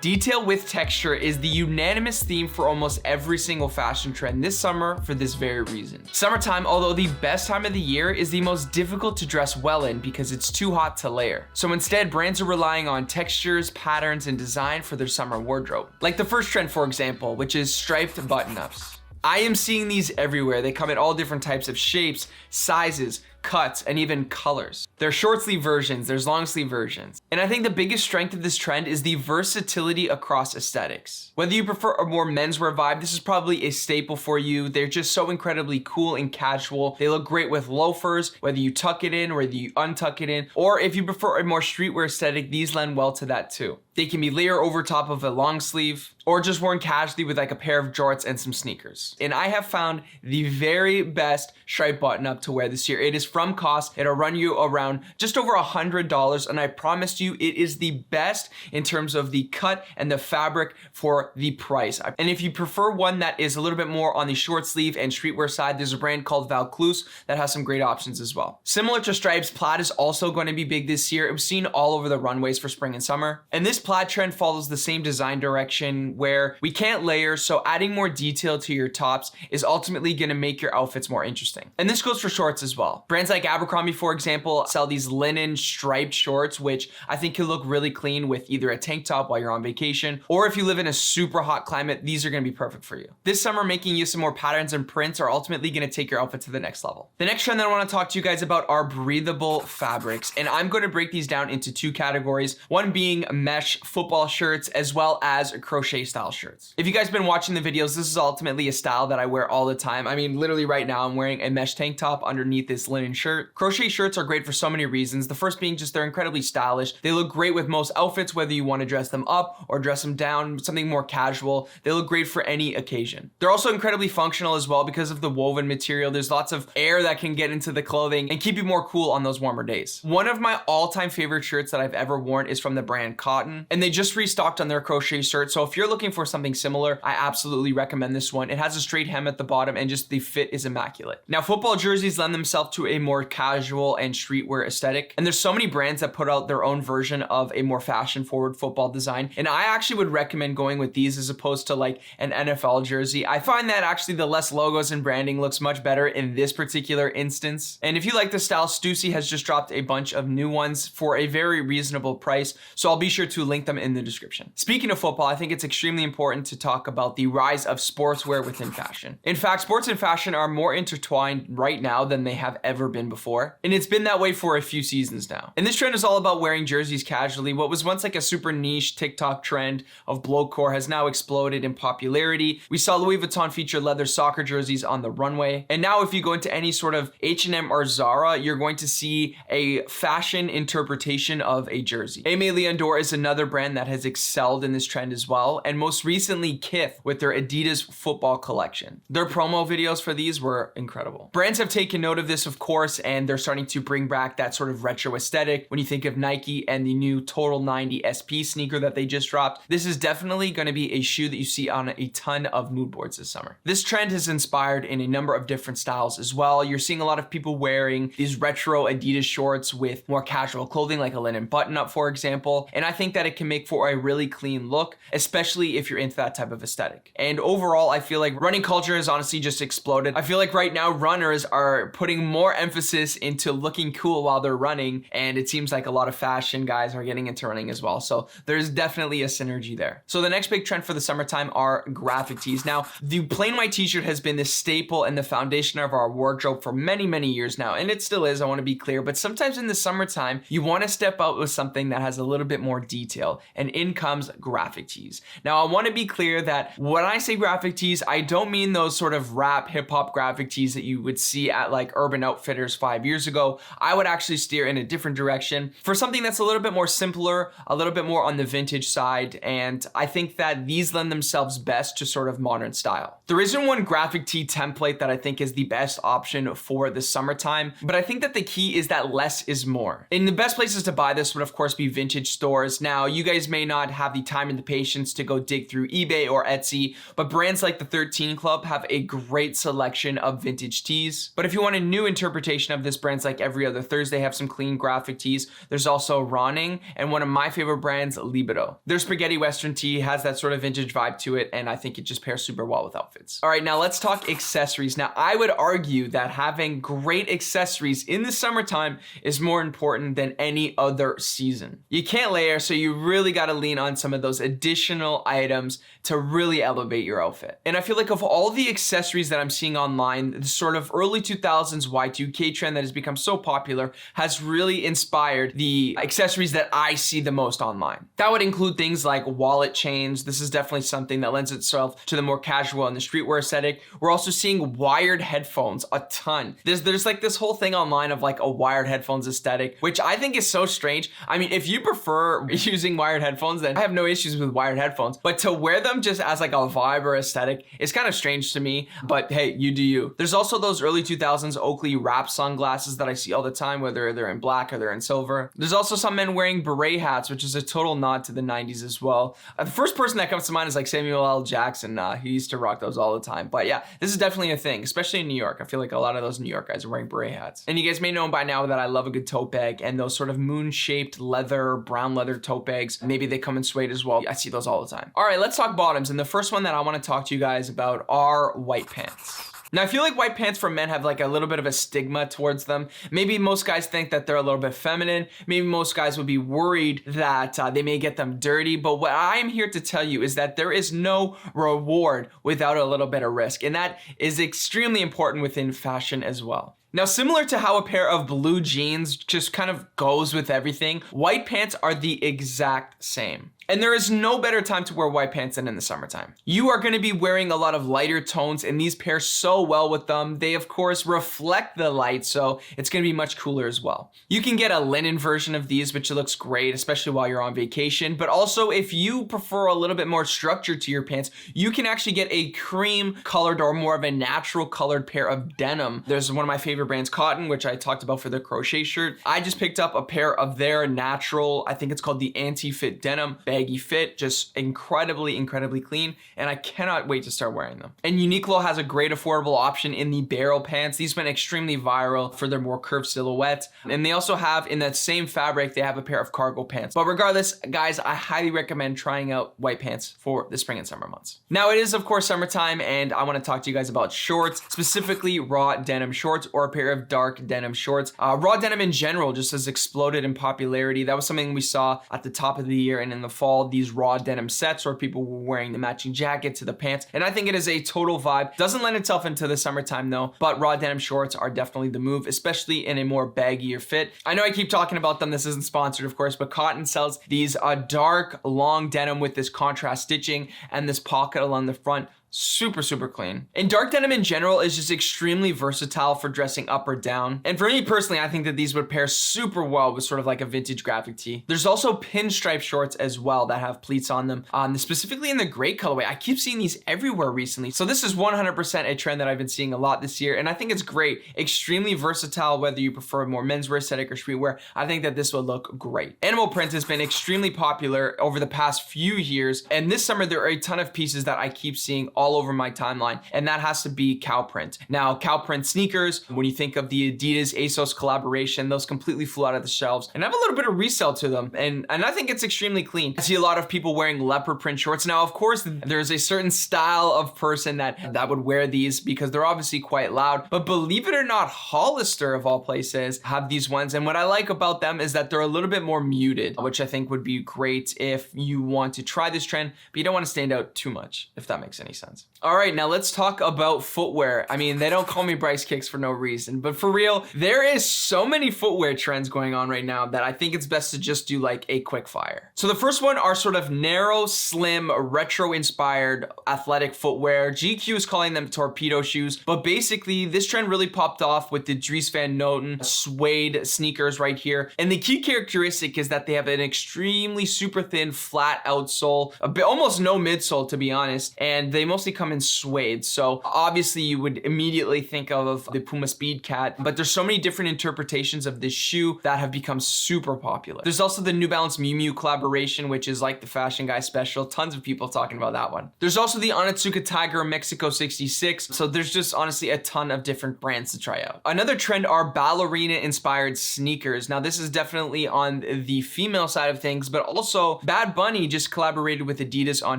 Detail with texture is the unanimous theme for almost every single fashion trend this summer for this very reason. Summertime, although the best time of the year, is the most difficult to dress well in because it's too hot to layer. So instead, brands are relying on textures, patterns, and design for their summer wardrobe. Like the first trend, for example, which is striped button-ups. I am seeing these everywhere. They come in all different types of shapes, sizes, cuts, and even colors. There's short sleeve versions, there's long sleeve versions. And I think the biggest strength of this trend is the versatility across aesthetics. Whether you prefer a more menswear vibe, this is probably a staple for you. They're just so incredibly cool and casual. They look great with loafers, whether you tuck it in, whether you untuck it in, or if you prefer a more streetwear aesthetic, these lend well to that too. They can be layered over top of a long sleeve, or just worn casually with like a pair of jorts and some sneakers. And I have found the very best striped button up to wear this year. It is from cost. It'll run you around just over $100, and I promise you it is the best in terms of the cut and the fabric for the price. And if you prefer one that is a little bit more on the short sleeve and streetwear side, there's a brand called Vaucluse that has some great options as well. Similar to stripes, plaid is also going to be big this year. It was seen all over the runways for spring and summer. And this plaid trend follows the same design direction where we can't layer, so adding more detail to your tops is ultimately going to make your outfits more interesting. And this goes for shorts as well. Brands like Abercrombie, for example, sell these linen striped shorts, which I think can look really clean with either a tank top while you're on vacation, or if you live in a super hot climate, these are going to be perfect for you. This summer, making use of more patterns and prints are ultimately going to take your outfit to the next level. The next trend that I want to talk to you guys about are breathable fabrics, and I'm going to break these down into two categories, one being mesh football shirts as well as crochet style shirts. If you guys have been watching the videos, this is ultimately a style that I wear all the time. I mean, literally right now I'm wearing a mesh tank top underneath this linen shirt. Crochet shirts are great for so many reasons. The first being just they're incredibly stylish. They look great with most outfits, whether you want to dress them up or dress them down, something more casual. They look great for any occasion. They're also incredibly functional as well because of the woven material. There's lots of air that can get into the clothing and keep you more cool on those warmer days. One of my all-time favorite shirts that I've ever worn is from the brand Cotton, and they just restocked on their crochet shirt. So if you're looking for something similar, I absolutely recommend this one. It has a straight hem at the bottom and just the fit is immaculate. Now, football jerseys lend themselves to a more casual and streetwear aesthetic, and there's so many brands that put out their own version of a more fashion forward football design, and I actually would recommend going with these as opposed to like an NFL jersey. I find that actually the less logos and branding looks much better in this particular instance. And if you like the style, Stussy has just dropped a bunch of new ones for a very reasonable price, so I'll be sure to link them in the description. Speaking of football, I think it's extremely important to talk about the rise of sportswear within fashion. In fact, sports and fashion are more intertwined right now than they have ever been before, and it's been that way for a few seasons now. And this trend is all about wearing jerseys casually. What was once like a super niche TikTok trend of bloatcore has now exploded in popularity. We saw Louis Vuitton feature leather soccer jerseys on the runway, and now if you go into any sort of H&M or Zara, you're going to see a fashion interpretation of a jersey. Aimé Leon Dore is another brand that has excelled in this trend as well, and most recently Kith with their Adidas football collection. Their promo videos for these were incredible. Brands have taken note of this, of course, and they're starting to bring back that sort of retro aesthetic. When you think of Nike and the new Total 90 SP sneaker that they just dropped, this is definitely going to be a shoe that you see on a ton of mood boards this summer. This trend has inspired in a number of different styles as well. You're seeing a lot of people wearing these retro Adidas shorts with more casual clothing like a linen button-up, for example, and I think that it can make for a really clean look, especially if you're into that type of aesthetic. And overall, I feel like running culture has honestly just exploded. I feel like right now runners are putting more emphasis into looking cool while they're running, and it seems like a lot of fashion guys are getting into running as well. So there's definitely a synergy there. So the next big trend for the summertime are graphic tees. Now, the plain white t-shirt has been the staple and the foundation of our wardrobe for many, many years now, and it still is, I want to be clear, but sometimes in the summertime, you want to step out with something that has a little bit more detail, and in comes graphic tees. Now, I want to be clear that when I say graphic tees, I don't mean those sort of rap hip-hop graphic tees that you would see at like Urban Outfitters 5 years ago. I would actually steer in a different direction for something that's a little bit more simpler, a little bit more on the vintage side, and I think that these lend themselves best to sort of modern style. There isn't one graphic tee template that I think is the best option for the summertime, but I think that the key is that less is more. And the best places to buy this would of course be vintage stores. Now, you guys may not have the time and the patience to go dig through eBay or Etsy, but brands like the 13 Club have a great selection of vintage tees. But if you want a new interpretation interpretation of this brand's like Every Other Thursday, have some clean graphic tees. There's also Ronning, and one of my favorite brands, Libido. Their spaghetti western tee has that sort of vintage vibe to it, and I think it just pairs super well with outfits. All right, now let's talk accessories. Now, I would argue that having great accessories in the summertime is more important than any other season. You can't layer, so you really got to lean on some of those additional items to really elevate your outfit. And I feel like of all the accessories that I'm seeing online, the sort of early 2000s Y2K trend that has become so popular has really inspired the accessories that I see the most online. That would include things like wallet chains. This is definitely something that lends itself to the more casual and the streetwear aesthetic. We're also seeing wired headphones a ton. There's like this whole thing online of like a wired headphones aesthetic, which I think is so strange. I mean, if you prefer using wired headphones, then I have no issues with wired headphones, but to wear them just as like a vibe or aesthetic is kind of strange to me, but hey, you do you. There's also those early 2000s Oakley wrap sunglasses that I see all the time, whether they're in black or they're in silver. There's also some men wearing beret hats, which is a total nod to the 90s as well. The first person that comes to mind is like Samuel L. Jackson. He used to rock those all the time. But yeah, this is definitely a thing, especially in New York. I feel like a lot of those New York guys are wearing beret hats. And you guys may know by now that I love a good tote bag, and those sort of moon-shaped leather, brown leather tote bags, maybe they come in suede as well. I see those all the time. All right, let's talk bottoms. And the first one that I want to talk to you guys about are white pants. Now, I feel like white pants for men have like a little bit of a stigma towards them. Maybe most guys think that they're a little bit feminine. Maybe most guys would be worried that they may get them dirty. But what I'm here to tell you is that there is no reward without a little bit of risk. And that is extremely important within fashion as well. Now, similar to how a pair of blue jeans just kind of goes with everything, white pants are the exact same. And there is no better time to wear white pants than in the summertime. You are going to be wearing a lot of lighter tones, and these pair so well with them. They, of course, reflect the light, so it's going to be much cooler as well. You can get a linen version of these, which looks great, especially while you're on vacation. But also, if you prefer a little bit more structure to your pants, you can actually get a cream colored or more of a natural colored pair of denim. There's one of my favorite brands, Cotton, which I talked about for the Crochet Shirt. I just picked up a pair of their natural, I think it's called the anti-fit denim, baggy fit, just incredibly clean, and I cannot wait to start wearing them. And Uniqlo has a great affordable option in the barrel pants. These went extremely viral for their more curved silhouette, and they also have, in that same fabric, they have a pair of cargo pants. But regardless, guys, I highly recommend trying out white pants for the spring and summer months. Now, it is, of course, summertime, and I want to talk to you guys about shorts, specifically raw denim shorts or a pair of dark denim shorts. Raw denim in general just has exploded in popularity. That was something we saw at the top of the year and in the fall, these raw denim sets where people were wearing the matching jacket to the pants. And I think it is a total vibe. Doesn't lend itself into the summertime though, but raw denim shorts are definitely the move, especially in a more baggier fit. I know I keep talking about them. This isn't sponsored, of course, but Cotton sells these dark, long denim with this contrast stitching and this pocket along the front. Super clean. And dark denim in general is just extremely versatile for dressing up or down. And for me personally, I think that these would pair super well with sort of like a vintage graphic tee. There's also pinstripe shorts as well that have pleats on them, specifically in the gray colorway. I keep seeing these everywhere recently. So this is 100% a trend that I've been seeing a lot this year, and I think it's great. Extremely versatile, whether you prefer more menswear aesthetic or streetwear. I think that this will look great. Animal print has been extremely popular over the past few years, and this summer there are a ton of pieces that I keep seeing all over my timeline, and that has to be cow print. Now, cow print sneakers, when you think of the Adidas ASOS collaboration, those completely flew out of the shelves and have a little bit of resale to them, and I think it's extremely clean. I see a lot of people wearing leopard print shorts. Now, of course, there's a certain style of person that would wear these because they're obviously quite loud, but believe it or not, Hollister of all places have these ones, and what I like about them is that they're a little bit more muted, which I think would be great if you want to try this trend, but you don't want to stand out too much, if that makes any sense. All right, now let's talk about footwear. I mean, they don't call me BryceKicks for no reason, but for real, there is so many footwear trends going on right now that I think it's best to just do like a quick fire. So the first one are sort of narrow, slim, retro-inspired athletic footwear. GQ is calling them torpedo shoes, but basically this trend really popped off with the Dries Van Noten suede sneakers right here. And the key characteristic is that they have an extremely super thin, flat outsole, almost no midsole to be honest, and they most mostly come in suede. So obviously you would immediately think of the Puma Speed Cat, but there's so many different interpretations of this shoe that have become super popular. There's also the New Balance Miu Miu collaboration, which is like the Fashion Guy special. Tons of people talking about that one. There's also the Onitsuka Tiger Mexico 66. So there's just honestly a ton of different brands to try out. Another trend are ballerina inspired sneakers. Now this is definitely on the female side of things, but also Bad Bunny just collaborated with Adidas on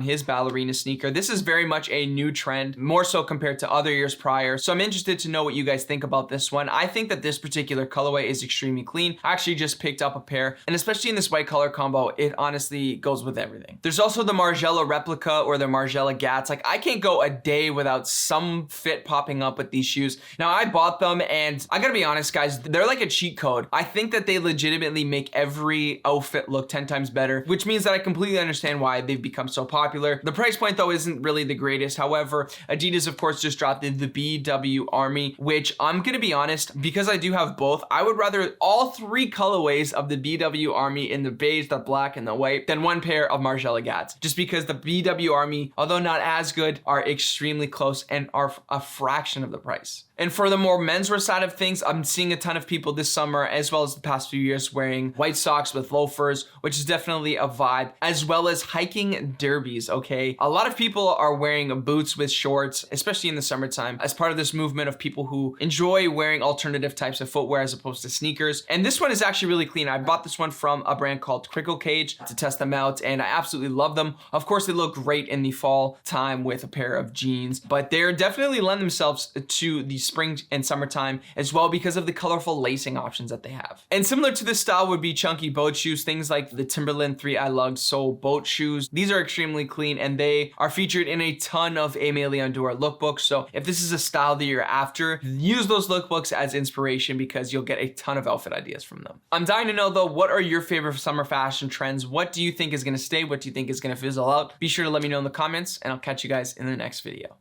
his ballerina sneaker. This is very much a new trend, more so compared to other years prior. So I'm interested to know what you guys think about this one. I think that this particular colorway is extremely clean. I actually just picked up a pair, and especially in this white color combo, it honestly goes with everything. There's also the Margiela replica or the Margiela Gats. Like, I can't go a day without some fit popping up with these shoes. Now I bought them, and I gotta be honest guys, they're like a cheat code. I think that they legitimately make every outfit look 10 times better, which means that I completely understand why they've become so popular. The price point though isn't really the greatest. However, Adidas of course just dropped the BW Army, which I'm gonna be honest, because I do have both, I would rather all three colorways of the BW Army in the beige, the black, and the white than one pair of Margiela Gats, just because the BW Army, although not as good, are extremely close and are a fraction of the price. And for the more menswear side of things, I'm seeing a ton of people this summer, as well as the past few years, wearing white socks with loafers, which is definitely a vibe, as well as hiking derbies, okay? A lot of people are wearing boots with shorts, especially in the summertime, as part of this movement of people who enjoy wearing alternative types of footwear as opposed to sneakers. And this one is actually really clean. I bought this one from a brand called Crickle Cage to test them out, and I absolutely love them. Of course, they look great in the fall time with a pair of jeans, but they're definitely lend themselves to the spring and summertime as well because of the colorful lacing options that they have. And similar to this style would be chunky boat shoes, things like the Timberland 3i Lug Sole boat shoes. These are extremely clean, and they are featured in a ton of Aimé Leon Dore lookbooks. So if this is a style that you're after, use those lookbooks as inspiration because you'll get a ton of outfit ideas from them. I'm dying to know though, what are your favorite summer fashion trends? What do you think is gonna stay? What do you think is gonna fizzle out? Be sure to let me know in the comments, and I'll catch you guys in the next video.